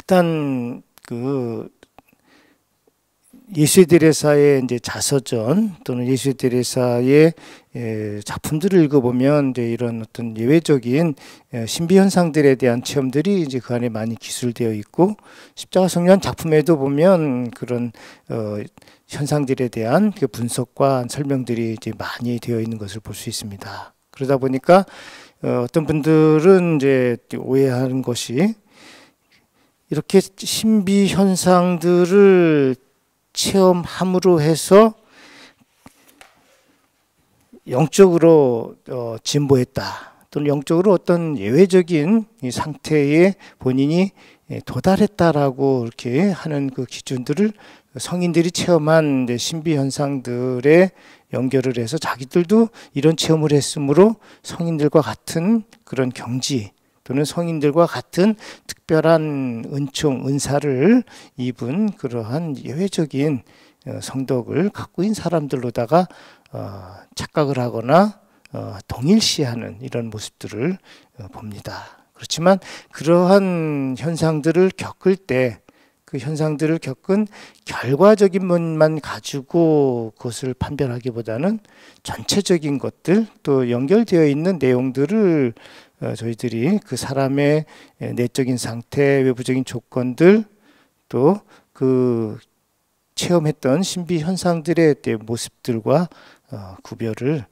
일단 그 예수의 데레사의 이제 자서전 또는 예수의 데레사의 작품들을 읽어보면 이제 이런 어떤 예외적인 신비 현상들에 대한 체험들이 이제 그 안에 많이 기술되어 있고, 십자가 성령 작품에도 보면 그런 현상들에 대한 그 분석과 설명들이 이제 많이 되어 있는 것을 볼 수 있습니다. 그러다 보니까 어떤 분들은 이제 오해하는 것이, 이렇게 신비 현상들을 체험함으로 해서 영적으로 진보했다, 또는 영적으로 어떤 예외적인 이 상태에 본인이 도달했다라고 이렇게 하는 그 기준들을 성인들이 체험한 신비 현상들에 연결을 해서 자기들도 이런 체험을 했으므로 성인들과 같은 그런 경지 또는 성인들과 같은 특별한 은총, 은사를 입은 그러한 예외적인 성덕을 갖고 있는 사람들로다가 착각을 하거나 동일시하는 이런 모습들을 봅니다. 그렇지만 그러한 현상들을 겪을 때 그 현상들을 겪은 결과적인 면만 가지고 그것을 판별하기보다는 전체적인 것들, 또 연결되어 있는 내용들을 저희들이 그 사람의 내적인 상태, 외부적인 조건들, 또 그 체험했던 신비 현상들의 모습들과 구별을,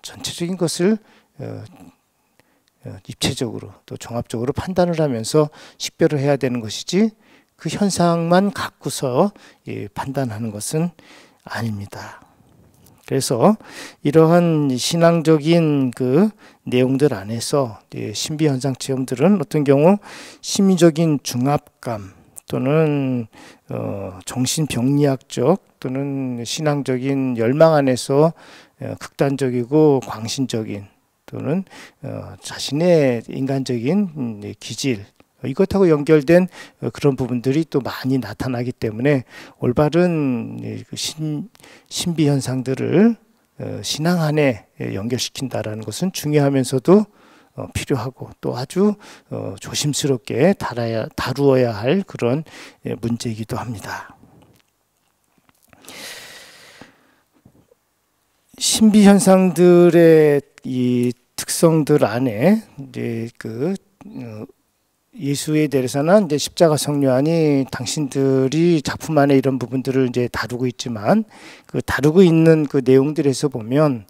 전체적인 것을 입체적으로 또 종합적으로 판단을 하면서 식별을 해야 되는 것이지, 그 현상만 갖고서 판단하는 것은 아닙니다. 그래서 이러한 신앙적인 그 내용들 안에서 신비 현상 체험들은 어떤 경우 심리적인 중압감 또는 정신병리학적 또는 신앙적인 열망 안에서 극단적이고 광신적인 또는 자신의 인간적인 기질, 이것하고 연결된 그런 부분들이 또 많이 나타나기 때문에 올바른 신비 현상들을 신앙 안에 연결시킨다라는 것은 중요하면서도 필요하고, 또 아주 조심스럽게 다루어야 할 그런 문제이기도 합니다. 신비 현상들의 이 특성들 안에 이제 그 예수의 데레사나 이제 십자가 성료안이 당신들이 작품 안에 이런 부분들을 이제 다루고 있지만, 그 다루고 있는 그 내용들에서 보면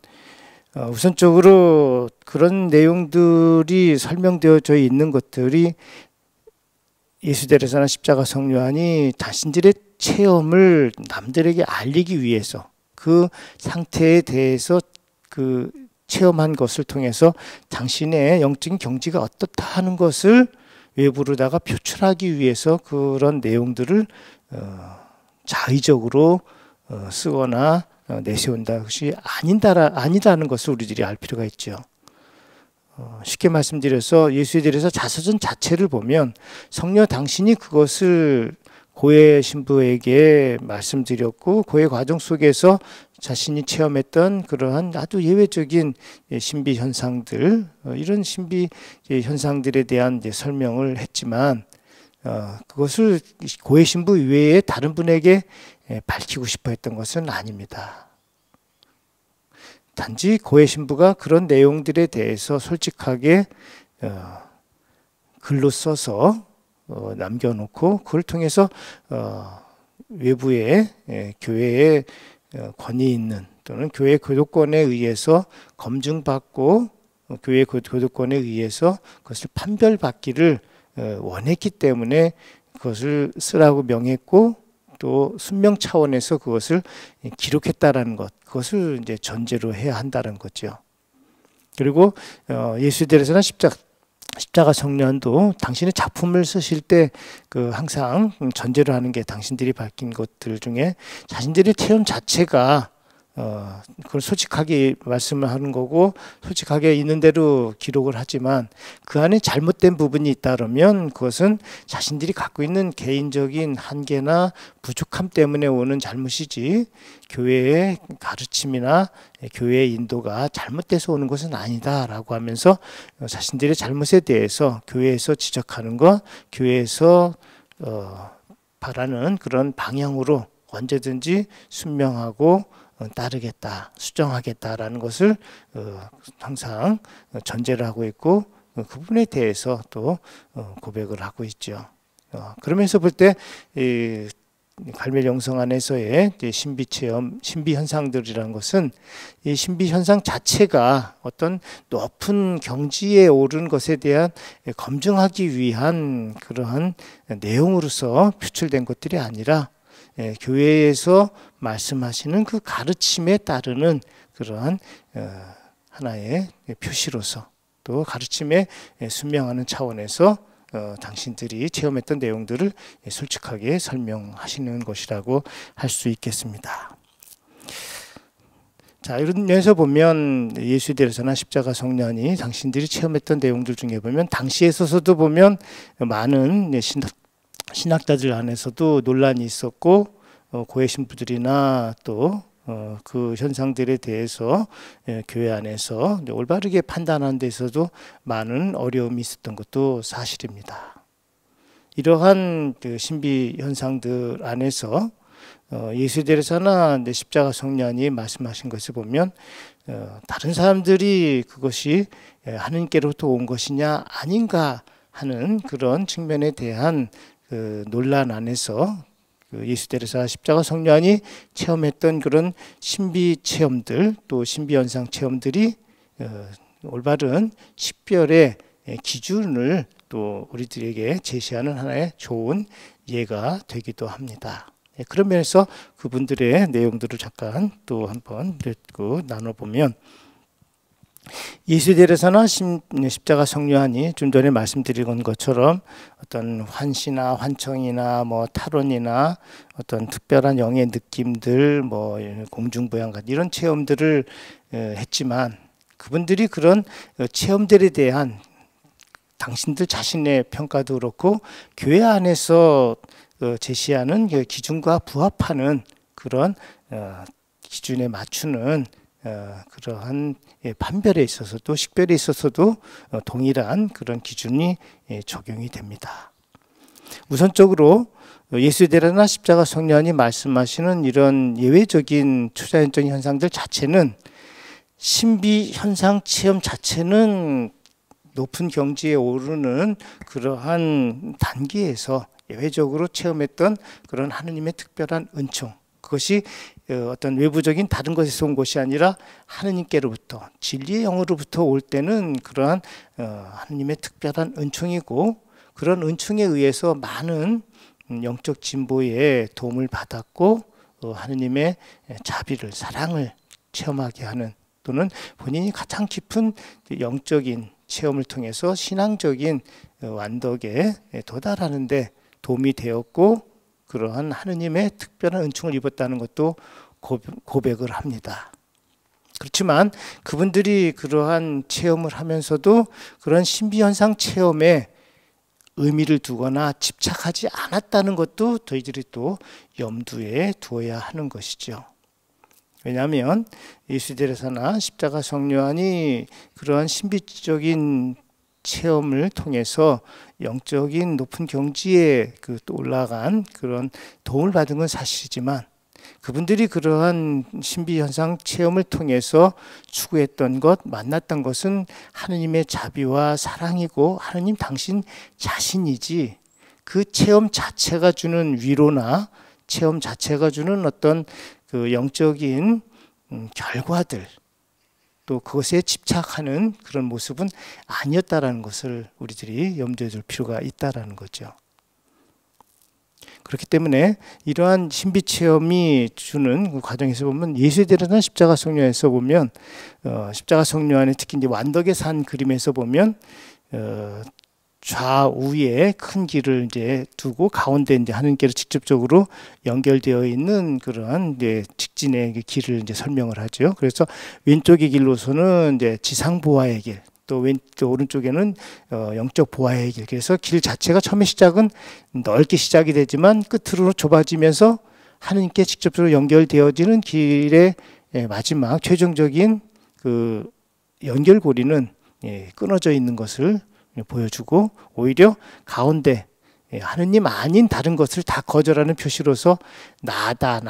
우선적으로 그런 내용들이 설명되어져 있는 것들이 예수 데레사나 십자가 성료안이 자신들의 체험을 남들에게 알리기 위해서, 그 상태에 대해서 그 체험한 것을 통해서 당신의 영적인 경지가 어떻다 하는 것을 외부로다가 표출하기 위해서 그런 내용들을 자의적으로 쓰거나 내세운다, 것이 아니다는 것을 우리들이 알 필요가 있죠. 쉽게 말씀드려서 예수에 대해서 자서전 자체를 보면 성녀 당신이 그것을 고해 신부에게 말씀드렸고, 고해 과정 속에서 자신이 체험했던 그러한 아주 예외적인 신비 현상들, 이런 신비 현상들에 대한 설명을 했지만, 그것을 고해 신부 외에 다른 분에게 밝히고 싶어 했던 것은 아닙니다. 단지 고해 신부가 그런 내용들에 대해서 솔직하게 글로 써서 남겨놓고, 그걸 통해서 외부의 교회에 권위 있는 또는 교회 교도권에 의해서 검증받고 교회 교도권에 의해서 그것을 판별받기를 원했기 때문에 그것을 쓰라고 명했고, 또 순명 차원에서 그것을 기록했다라는 것, 그것을 이제 전제로 해야 한다는 거죠. 그리고 예수에 대해서는 십자가 성령도 당신의 작품을 쓰실 때 그 항상 전제로 하는 게, 당신들이 밝힌 것들 중에 자신들의 체험 자체가 그걸 솔직하게 말씀을 하는 거고, 솔직하게 있는 대로 기록을 하지만 그 안에 잘못된 부분이 있다 그러면 그것은 자신들이 갖고 있는 개인적인 한계나 부족함 때문에 오는 잘못이지, 교회의 가르침이나 교회의 인도가 잘못돼서 오는 것은 아니다라고 하면서 자신들의 잘못에 대해서 교회에서 지적하는 것, 교회에서 바라는 그런 방향으로 언제든지 순명하고 따르겠다, 수정하겠다라는 것을 항상 전제를 하고 있고 그 부분에 대해서 또 고백을 하고 있죠. 그러면서 볼 때 갈멜 영성 안에서의 신비 체험, 신비 현상들이라는 것은 이 신비 현상 자체가 어떤 높은 경지에 오른 것에 대한 검증하기 위한 그러한 내용으로서 표출된 것들이 아니라 교회에서 말씀하시는 그 가르침에 따르는 그러한 하나의 표시로서 또 가르침에 순명하는 차원에서 당신들이 체험했던 내용들을 솔직하게 설명하시는 것이라고 할 수 있겠습니다. 자, 이런 면에서 보면 예수에 대해서나 십자가 성년이 당신들이 체험했던 내용들 중에 보면 당시에 있어서도 보면 많은 신학자들 안에서도 논란이 있었고 고해 신부들이나 또 그 현상들에 대해서 교회 안에서 올바르게 판단하는 데서도 많은 어려움이 있었던 것도 사실입니다. 이러한 그 신비 현상들 안에서 예수에 대해서나 십자가 성년이 말씀하신 것을 보면 다른 사람들이 그것이 하느님께로부터 온 것이냐 아닌가 하는 그런 측면에 대한 그 논란 안에서 예수 데려사 십자가 성년이 체험했던 그런 신비 체험들 또 신비 현상 체험들이 올바른 식별의 기준을 또 우리들에게 제시하는 하나의 좋은 예가 되기도 합니다. 그런 면에서 그분들의 내용들을 잠깐 또 한번 나눠보면 예수에 대해서나 십자가 성령하니 좀 전에 말씀드린 것처럼 어떤 환시나 환청이나 뭐 탈원이나 어떤 특별한 영의 느낌들 뭐 공중부양 같은 이런 체험들을 했지만 그분들이 그런 체험들에 대한 당신들 자신의 평가도 그렇고 교회 안에서 제시하는 기준과 부합하는 그런 기준에 맞추는 그러한 판별에 있어서도 식별에 있어서도 동일한 그런 기준이 적용이 됩니다. 우선적으로 예수에 대하여 십자가 성령이 말씀하시는 이런 예외적인 초자연적인 현상들 자체는 신비 현상 체험 자체는 높은 경지에 오르는 그러한 단계에서 예외적으로 체험했던 그런 하느님의 특별한 은총, 그것이 어떤 외부적인 다른 것에서 온 것이 아니라 하느님께로부터 진리의 영으로부터 올 때는 그러한 하느님의 특별한 은총이고 그런 은총에 의해서 많은 영적 진보에 도움을 받았고 하느님의 자비를 사랑을 체험하게 하는 또는 본인이 가장 깊은 영적인 체험을 통해서 신앙적인 완덕에 도달하는 데 도움이 되었고 그러한 하느님의 특별한 은총을 입었다는 것도 고백을 합니다. 그렇지만 그분들이 그러한 체험을 하면서도 그런 신비현상 체험에 의미를 두거나 집착하지 않았다는 것도 저희들이 또 염두에 두어야 하는 것이죠. 왜냐하면 예수대로사나 십자가 성령이 그러한 신비적인 체험을 통해서 영적인 높은 경지에 또 올라간 그런 도움을 받은 건 사실이지만 그분들이 그러한 신비 현상 체험을 통해서 추구했던 것, 만났던 것은 하느님의 자비와 사랑이고 하느님 당신 자신이지 그 체험 자체가 주는 위로나 체험 자체가 주는 어떤 그 영적인 결과들 또 그것에 집착하는 그런 모습은 아니었다라는 것을 우리들이 염두에 둘 필요가 있다라는 거죠. 그렇기 때문에 이러한 신비 체험이 주는 그 과정에서 보면 예수에 대한 십자가 성령에서 보면 십자가 성령 안에 특히 이제 완덕의 산 그림에서 보면 좌우에 큰 길을 이제 두고 가운데 이제 하느님께로 직접적으로 연결되어 있는 그러한 이제 직진의 길을 이제 설명을 하죠. 그래서 왼쪽의 길로서는 이제 지상 보화의 길, 또 왼쪽 오른쪽에는 영적 보화의 길. 그래서 길 자체가 처음에 시작은 넓게 시작이 되지만 끝으로 좁아지면서 하느님께 직접적으로 연결되어지는 길의 마지막 최종적인 그 연결고리는 끊어져 있는 것을 보여주고 오히려 가운데 하느님 아닌 다른 것을 다 거절하는 표시로서 나다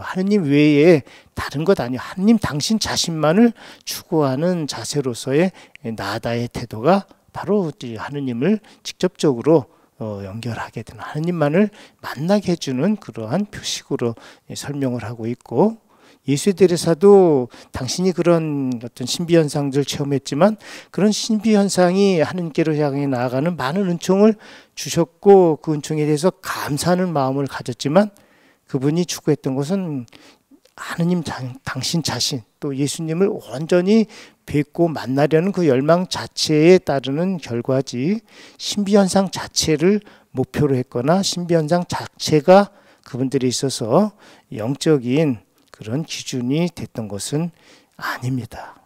하느님 외에 다른 것 아니요, 하느님 당신 자신만을 추구하는 자세로서의 나다의 태도가 바로 하느님을 직접적으로 연결하게 되는, 하느님만을 만나게 해주는 그러한 표식으로 설명을 하고 있고, 예수의 대리사도 당신이 그런 어떤 신비 현상들 체험했지만 그런 신비 현상이 하느님께로 향해 나아가는 많은 은총을 주셨고, 그 은총에 대해서 감사하는 마음을 가졌지만 그분이 추구했던 것은 하느님 당신 자신, 또 예수님을 온전히 뵙고 만나려는 그 열망 자체에 따르는 결과지, 신비 현상 자체를 목표로 했거나 신비 현상 자체가 그분들에 있어서 영적인 그런 기준이 됐던 것은 아닙니다.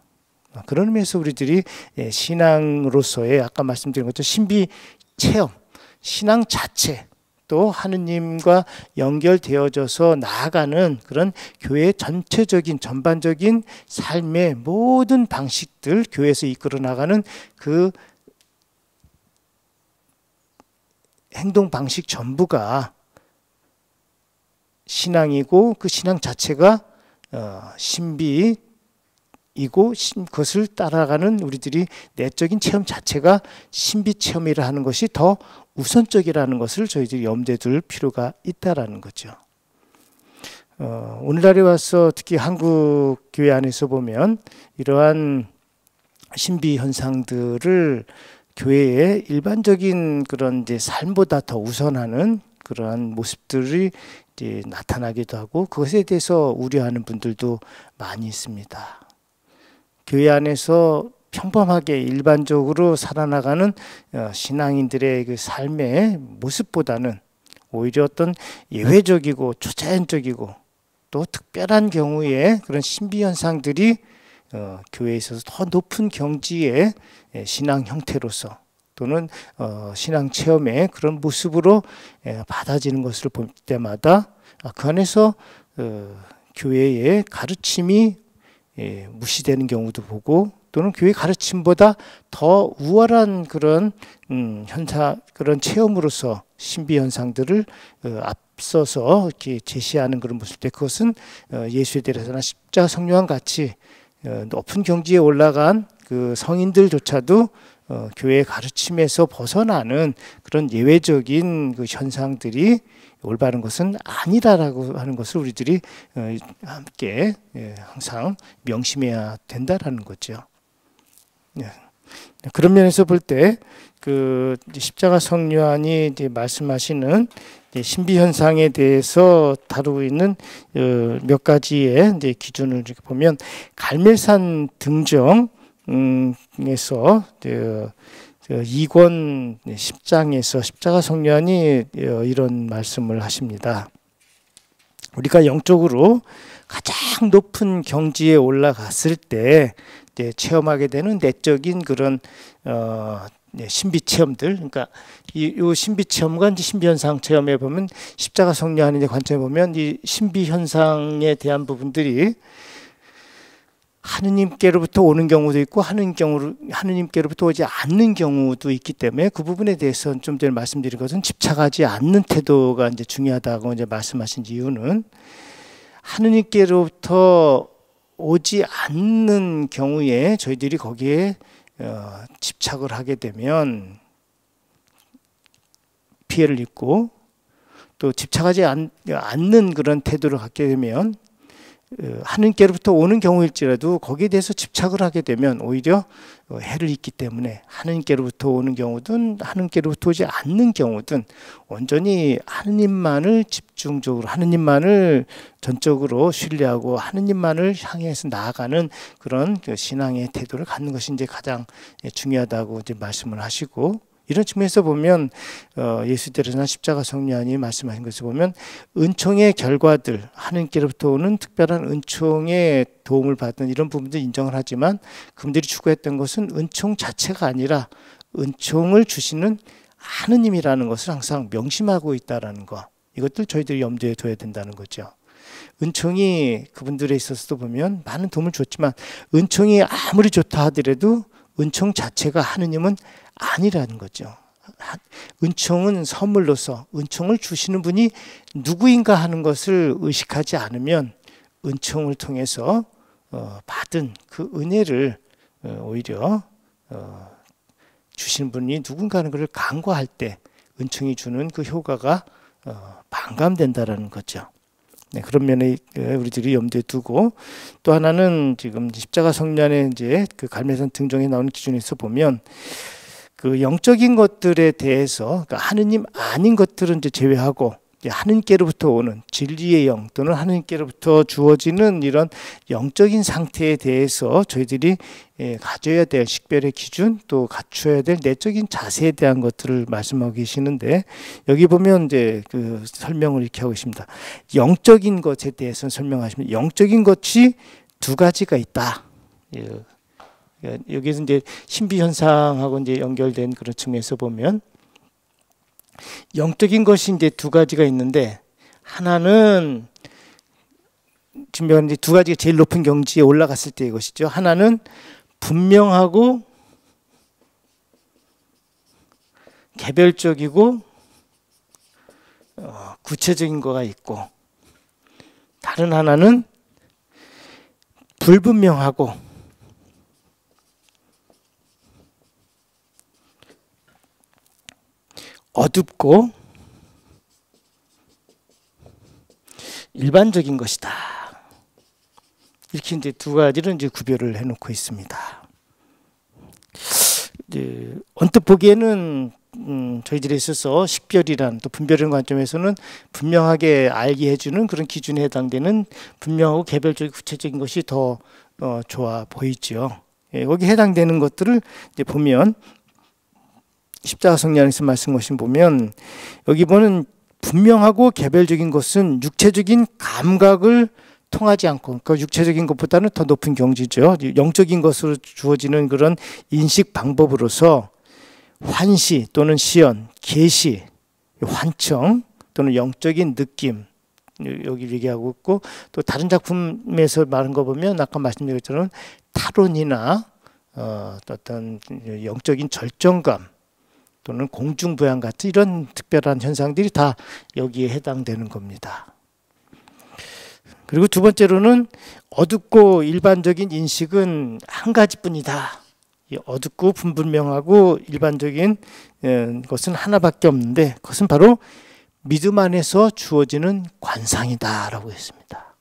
그런 의미에서 우리들이 신앙으로서의 아까 말씀드린 것처럼 신비 체험, 신앙 자체, 또 하느님과 연결되어져서 나아가는 그런 교회의 전체적인 전반적인 삶의 모든 방식들, 교회에서 이끌어 나가는 그 행동 방식 전부가 신앙이고, 그 신앙 자체가 신비이고, 그것을 따라가는 우리들이 내적인 체험 자체가 신비 체험이라 하는 것이 더 우선적이라는 것을 저희들이 염두에 둘 필요가 있다라는 거죠. 오늘날에 와서 특히 한국 교회 안에서 보면 이러한 신비 현상들을 교회의 일반적인 그런 이제 삶보다 더 우선하는 그러한 모습들이 이제 나타나기도 하고, 그것에 대해서 우려하는 분들도 많이 있습니다. 교회 안에서 평범하게 일반적으로 살아나가는 신앙인들의 그 삶의 모습보다는 오히려 어떤 예외적이고 초자연적이고 또 특별한 경우에 그런 신비 현상들이 교회에 있어서 더 높은 경지의 신앙 형태로서 또는 신앙 체험의 그런 모습으로 받아지는 것을 볼 때마다 그 안에서 교회의 가르침이 무시되는 경우도 보고, 또는 교회 가르침보다 더 우월한 그런 현상, 그런 체험으로서 신비 현상들을 앞서서 이렇게 제시하는 그런 모습인데, 그것은 예수에 대해서나 십자가 성령과 같이 높은 경지에 올라간 그 성인들조차도 교회의 가르침에서 벗어나는 그런 예외적인 그 현상들이 올바른 것은 아니라라고 하는 것을 우리들이 함께 항상 명심해야 된다라는 거죠. 그런 면에서 볼 때 그 십자가 성령이 이제 말씀하시는 신비 현상에 대해서 다루고 있는 몇 가지의 이제 기준을 이렇게 보면, 갈멜산 등정에서 2권 10장에서 십자가 성령이 이런 말씀을 하십니다. 우리가 영적으로 가장 높은 경지에 올라갔을 때 체험하게 되는 내적인 그런 신비 체험들, 그러니까 이 신비 체험과 이제 신비 현상 체험에 보면, 십자가 성령하는 이제 관점에 보면 이 신비 현상에 대한 부분들이 하느님께로부터 오는 경우도 있고 하느님께로부터 오지 않는 경우도 있기 때문에, 그 부분에 대해서는 좀 전에 말씀드린 것은 집착하지 않는 태도가 이제 중요하다고 이제 말씀하신 이유는, 하느님께로부터 오지 않는 경우에 저희들이 거기에 집착을 하게 되면 피해를 입고, 또 집착하지 않는 그런 태도를 갖게 되면 하느님께로부터 오는 경우일지라도 거기에 대해서 집착을 하게 되면 오히려 해를 입기 때문에, 하느님께로부터 오는 경우든 하느님께로부터 오지 않는 경우든 온전히 하느님만을 집중적으로, 하느님만을 전적으로 신뢰하고 하느님만을 향해서 나아가는 그런 신앙의 태도를 갖는 것이 이제 가장 중요하다고 이제 말씀을 하시고, 이런 측면에서 보면 예수께서나 십자가 성령이 말씀하신 것을 보면 은총의 결과들, 하느님께로부터 오는 특별한 은총의 도움을 받는 이런 부분도 인정을 하지만, 그분들이 추구했던 것은 은총 자체가 아니라 은총을 주시는 하느님이라는 것을 항상 명심하고 있다는 것, 이것들 저희들이 염두에 둬야 된다는 거죠. 은총이 그분들에 있어서도 보면 많은 도움을 줬지만, 은총이 아무리 좋다 하더라도 은총 자체가 하느님은 아니라는 거죠. 은총은 선물로서 은총을 주시는 분이 누구인가 하는 것을 의식하지 않으면 은총을 통해서 받은 그 은혜를 오히려 주신 분이 누군가 하는 것을 간과할 때 은총이 주는 그 효과가 반감된다라는 거죠. 네, 그런 면에 우리들이 염두에 두고, 또 하나는 지금 십자가 성년의 이제 그 갈매산 등종에 나오는 기준에서 보면 그 영적인 것들에 대해서, 그러니까 하느님 아닌 것들은 이제 제외하고 하느님께로부터 오는 진리의 영 또는 하느님께로부터 주어지는 이런 영적인 상태에 대해서 저희들이 가져야 될 식별의 기준, 또 갖춰야 될 내적인 자세에 대한 것들을 말씀하고 계시는데, 여기 보면 이제 그 설명을 이렇게 하고 있습니다. 영적인 것에 대해서 설명하시면 영적인 것이 두 가지가 있다. 여기서 이제 신비 현상하고 이제 연결된 그런 측면에서 보면 영적인 것이 이제 두 가지가 있는데, 하나는 지금 이제 두 가지가 제일 높은 경지에 올라갔을 때의 것이죠. 하나는 분명하고 개별적이고 구체적인 거가 있고, 다른 하나는 불분명하고 어둡고 일반적인 것이다. 이렇게 이제 두 가지를 이제 구별을 해놓고 있습니다. 이제 언뜻 보기에는 저희들에 있어서 식별이란, 또 분별이라는 관점에서는 분명하게 알게 해주는 그런 기준에 해당되는 분명하고 개별적이고 구체적인 것이 더 좋아 보이죠. 거기 해당되는 것들을 이제 보면, 십자가 성령에서 말씀하신 보면 여기 보는 분명하고 개별적인 것은 육체적인 감각을 통하지 않고, 그러니까 육체적인 것보다는 더 높은 경지죠. 영적인 것으로 주어지는 그런 인식 방법으로서 환시 또는 시연, 계시, 환청 또는 영적인 느낌, 여기 얘기하고 있고, 또 다른 작품에서 말한 거 보면 아까 말씀드린 것처럼 타론이나 어떤 영적인 절정감 또는 공중부양 같은 이런 특별한 현상들이 다 여기에 해당되는 겁니다. 그리고 두 번째로는 어둡고 일반적인 인식은 한 가지뿐이다. 어둡고 분분명하고 일반적인 것은 하나밖에 없는데, 그것은 바로 믿음 안에서 주어지는 관상이다라고 했습니다.